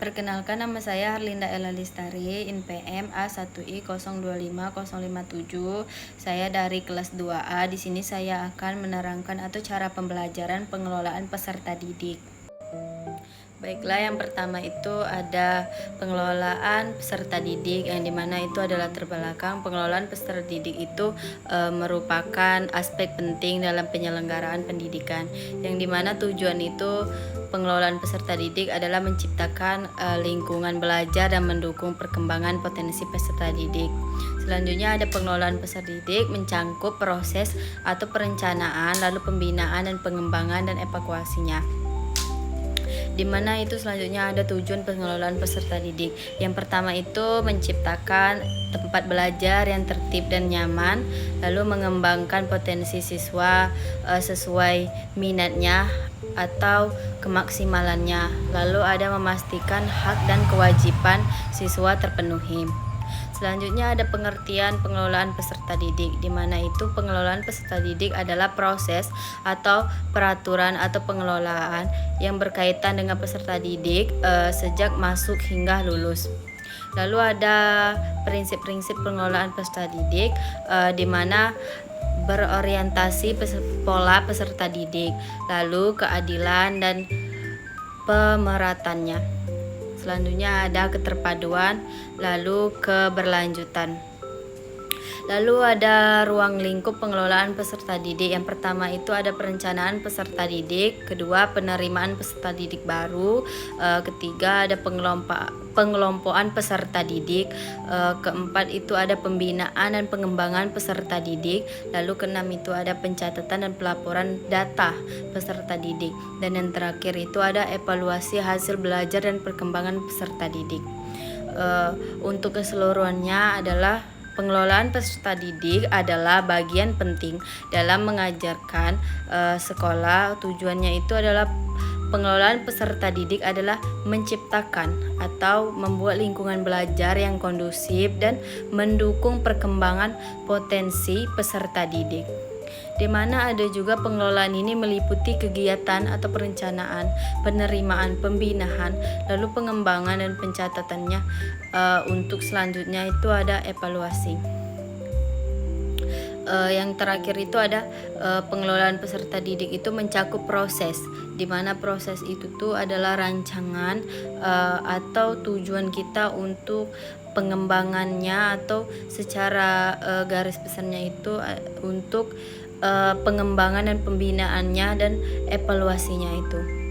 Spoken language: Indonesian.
Perkenalkan, nama saya Harlinda Ella Lestari, INPM A1I025057. Saya dari kelas 2A. Di sini saya akan menerangkan atau cara pembelajaran pengelolaan peserta didik. Baiklah, yang pertama itu ada pengelolaan peserta didik, yang dimana itu adalah terbelakang. Pengelolaan peserta didik itu merupakan aspek penting dalam penyelenggaraan pendidikan, yang dimana tujuan itu pengelolaan peserta didik adalah menciptakan lingkungan belajar dan mendukung perkembangan potensi peserta didik. Selanjutnya ada pengelolaan peserta didik mencangkup proses atau perencanaan, lalu pembinaan dan pengembangan dan evakuasinya. Di mana itu selanjutnya ada tujuan pengelolaan peserta didik. Yang pertama itu menciptakan tempat belajar yang tertib dan nyaman, lalu mengembangkan potensi siswa sesuai minatnya atau kemaksimalannya, lalu ada memastikan hak dan kewajiban siswa terpenuhi. Selanjutnya ada pengertian pengelolaan peserta didik, di mana itu pengelolaan peserta didik adalah proses atau peraturan atau pengelolaan yang berkaitan dengan peserta didik sejak masuk hingga lulus. Lalu ada prinsip-prinsip pengelolaan peserta didik, di mana berorientasi pola peserta didik, lalu keadilan dan pemeratannya. Selanjutnya ada keterpaduan, lalu keberlanjutan. Lalu ada ruang lingkup pengelolaan peserta didik. Yang pertama itu ada perencanaan peserta didik, kedua penerimaan peserta didik baru, ketiga ada pengelompokan peserta didik, keempat itu ada pembinaan dan pengembangan peserta didik, lalu keenam itu ada pencatatan dan pelaporan data peserta didik, dan yang terakhir itu ada evaluasi hasil belajar dan perkembangan peserta didik. Untuk keseluruhannya adalah pengelolaan peserta didik adalah bagian penting dalam mengajarkan sekolah. Tujuannya itu adalah pengelolaan peserta didik adalah menciptakan atau membuat lingkungan belajar yang kondusif dan mendukung perkembangan potensi peserta didik. Di mana ada juga pengelolaan ini meliputi kegiatan atau perencanaan, penerimaan, pembinaan, lalu pengembangan dan pencatatannya. Untuk selanjutnya itu ada evaluasi. Yang terakhir itu ada pengelolaan peserta didik itu mencakup proses, di mana proses itu tuh adalah rancangan atau tujuan kita untuk pengembangannya, atau secara garis besarnya itu untuk pengembangan dan pembinaannya dan evaluasinya itu.